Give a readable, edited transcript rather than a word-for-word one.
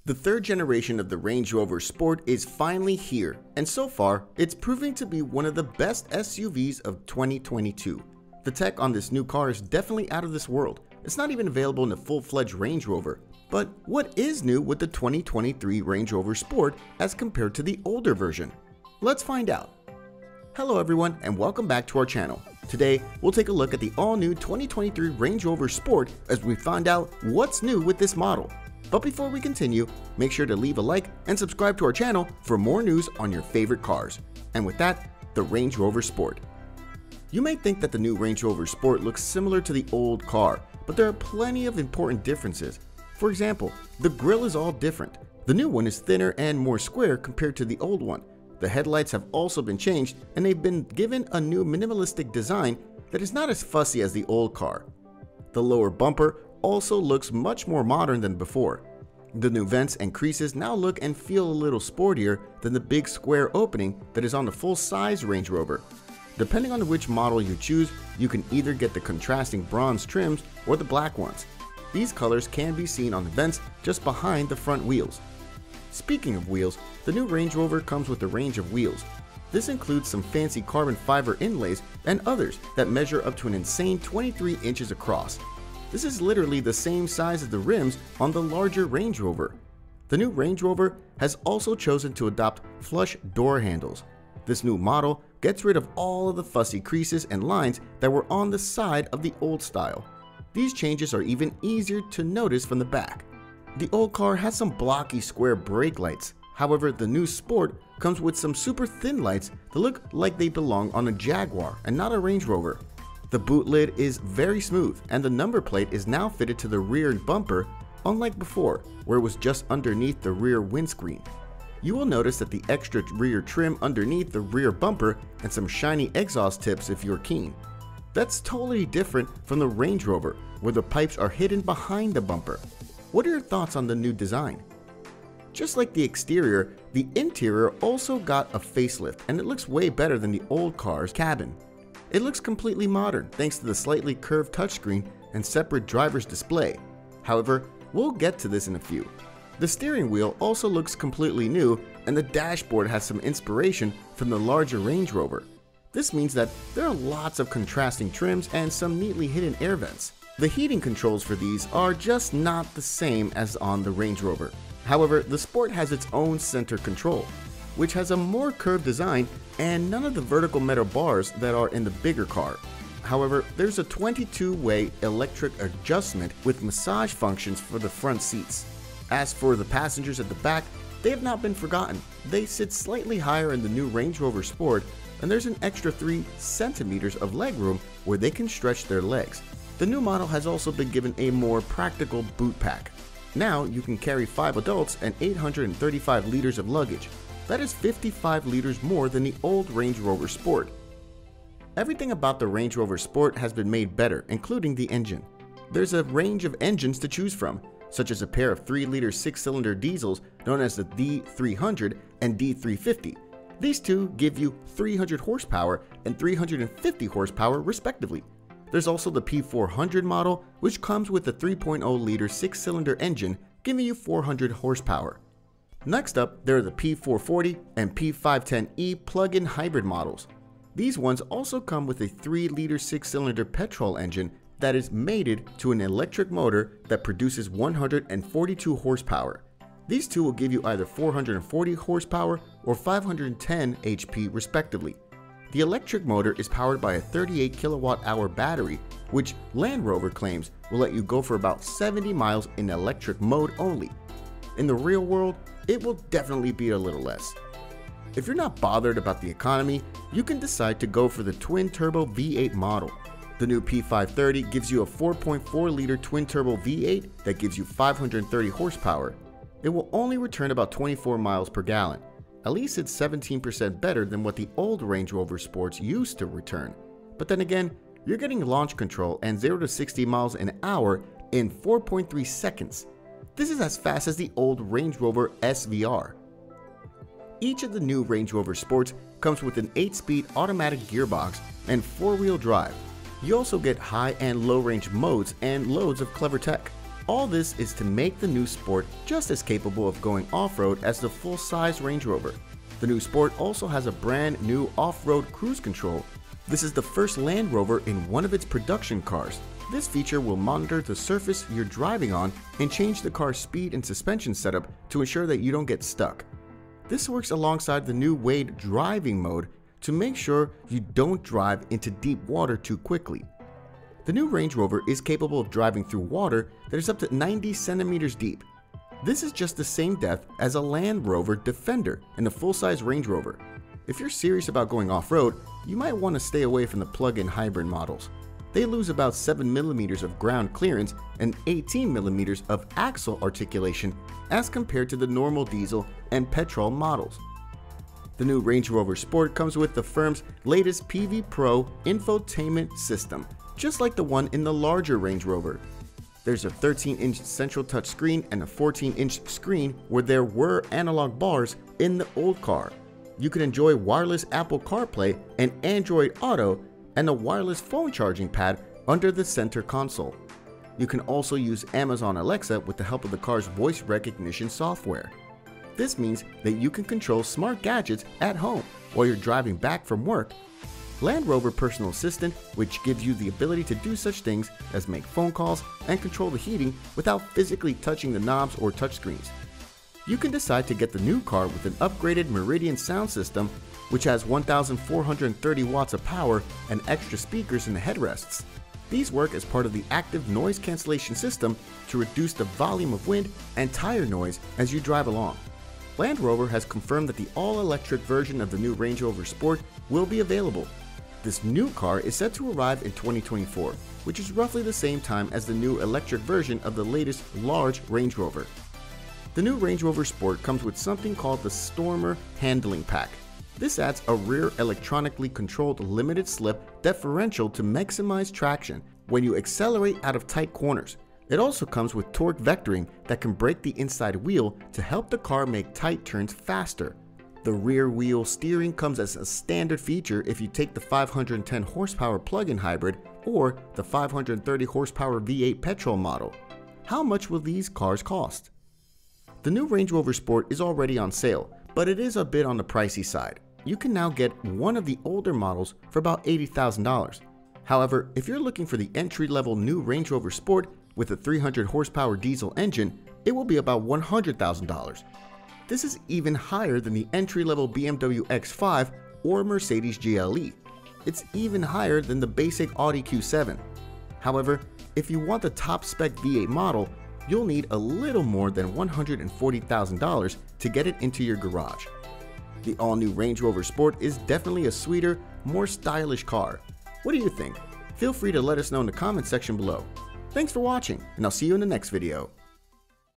The third generation of the Range Rover Sport is finally here, and so far, it's proving to be one of the best SUVs of 2022. The tech on this new car is definitely out of this world. It's not even available in a full-fledged Range Rover. But what is new with the 2023 Range Rover Sport as compared to the older version? Let's find out. Hello everyone, and welcome back to our channel. Today, we'll take a look at the all-new 2023 Range Rover Sport as we find out what's new with this model. But before we continue, make sure to leave a like and subscribe to our channel for more news on your favorite cars. And with that, the Range Rover Sport. You may think that the new Range Rover Sport looks similar to the old car, but there are plenty of important differences. For example, the grille is all different. The new one is thinner and more square compared to the old one. The headlights have also been changed, and they've been given a new minimalistic design that is not as fussy as the old car. The lower bumper also looks much more modern than before. The new vents and creases now look and feel a little sportier than the big square opening that is on the full-size Range Rover. Depending on which model you choose, you can either get the contrasting bronze trims or the black ones. These colors can be seen on the vents just behind the front wheels. Speaking of wheels, the new Range Rover comes with a range of wheels. This includes some fancy carbon fiber inlays and others that measure up to an insane 23 inches across. This is literally the same size as the rims on the larger Range Rover. The new Range Rover has also chosen to adopt flush door handles. This new model gets rid of all of the fussy creases and lines that were on the side of the old style. These changes are even easier to notice from the back. The old car has some blocky square brake lights. However, the new Sport comes with some super thin lights that look like they belong on a Jaguar and not a Range Rover. The boot lid is very smooth, and the number plate is now fitted to the rear bumper, unlike before, where it was just underneath the rear windscreen. You will notice that the extra rear trim underneath the rear bumper and some shiny exhaust tips if you're keen. That's totally different from the Range Rover, where the pipes are hidden behind the bumper. What are your thoughts on the new design? Just like the exterior, the interior also got a facelift, and it looks way better than the old car's cabin. It looks completely modern thanks to the slightly curved touchscreen and separate driver's display. However, we'll get to this in a few. The steering wheel also looks completely new, and the dashboard has some inspiration from the larger Range Rover. This means that there are lots of contrasting trims and some neatly hidden air vents. The heating controls for these are just not the same as on the Range Rover. However, the Sport has its own center control, which has a more curved design and none of the vertical metal bars that are in the bigger car. However, there's a 22-way electric adjustment with massage functions for the front seats. As for the passengers at the back, they have not been forgotten. They sit slightly higher in the new Range Rover Sport, and there's an extra 3 centimeters of legroom where they can stretch their legs. The new model has also been given a more practical boot pack. Now you can carry 5 adults and 835 liters of luggage. That is 55 liters more than the old Range Rover Sport. Everything about the Range Rover Sport has been made better, including the engine. There's a range of engines to choose from, such as a pair of 3-liter 6-cylinder diesels known as the D300 and D350. These two give you 300 horsepower and 350 horsepower respectively. There's also the P400 model, which comes with a 3.0-liter 6-cylinder engine giving you 400 horsepower. Next up, there are the P440 and P510e plug-in hybrid models. These ones also come with a 3-liter 6-cylinder petrol engine that is mated to an electric motor that produces 142 horsepower. These two will give you either 440 horsepower or 510 HP respectively. The electric motor is powered by a 38 kilowatt-hour battery, which Land Rover claims will let you go for about 70 miles in electric mode only. In the real world, it will definitely be a little less. If you're not bothered about the economy, you can decide to go for the twin-turbo V8 model. The new P530 gives you a 4.4-liter twin-turbo V8 that gives you 530 horsepower. It will only return about 24 miles per gallon. At least it's 17% better than what the old Range Rover Sports used to return. But then again, you're getting launch control and 0 to 60 miles an hour in 4.3 seconds. This is as fast as the old Range Rover SVR. Each of the new Range Rover Sports comes with an 8-speed automatic gearbox and 4-wheel drive. You also get high and low range modes and loads of clever tech. All this is to make the new Sport just as capable of going off-road as the full-size Range Rover. The new Sport also has a brand new off-road cruise control. This is the first Land Rover in one of its production cars. This feature will monitor the surface you're driving on and change the car's speed and suspension setup to ensure that you don't get stuck. This works alongside the new Wade driving mode to make sure you don't drive into deep water too quickly. The new Range Rover is capable of driving through water that is up to 90 centimeters deep. This is just the same depth as a Land Rover Defender and a full-size Range Rover. If you're serious about going off-road, you might want to stay away from the plug-in hybrid models. They lose about 7mm of ground clearance and 18mm of axle articulation as compared to the normal diesel and petrol models. The new Range Rover Sport comes with the firm's latest PV Pro infotainment system, just like the one in the larger Range Rover. There's a 13-inch central touchscreen and a 14-inch screen where there were analog bars in the old car. You can enjoy wireless Apple CarPlay and Android Auto and a wireless phone charging pad under the center console. You can also use Amazon Alexa with the help of the car's voice recognition software. This means that you can control smart gadgets at home while you're driving back from work. Land Rover Personal Assistant, which gives you the ability to do such things as make phone calls and control the heating without physically touching the knobs or touchscreens. You can decide to get the new car with an upgraded Meridian sound system, which has 1,430 watts of power and extra speakers in the headrests. These work as part of the active noise cancellation system to reduce the volume of wind and tire noise as you drive along. Land Rover has confirmed that the all-electric version of the new Range Rover Sport will be available. This new car is set to arrive in 2024, which is roughly the same time as the new electric version of the latest large Range Rover. The new Range Rover Sport comes with something called the Stormer Handling Pack. This adds a rear electronically controlled limited slip differential to maximize traction when you accelerate out of tight corners. It also comes with torque vectoring that can brake the inside wheel to help the car make tight turns faster. The rear wheel steering comes as a standard feature if you take the 510 horsepower plug-in hybrid or the 530 horsepower V8 petrol model. How much will these cars cost? The new Range Rover Sport is already on sale, but it is a bit on the pricey side. You can now get one of the older models for about $80,000. However, if you're looking for the entry-level new Range Rover Sport with a 300 horsepower diesel engine, it will be about $100,000. This is even higher than the entry-level BMW X5 or Mercedes GLE. It's even higher than the basic Audi Q7. However, if you want the top-spec V8 model, you'll need a little more than $140,000 to get it into your garage. The all-new Range Rover Sport is definitely a sweeter, more stylish car. What do you think? Feel free to let us know in the comment section below. Thanks for watching, and I'll see you in the next video.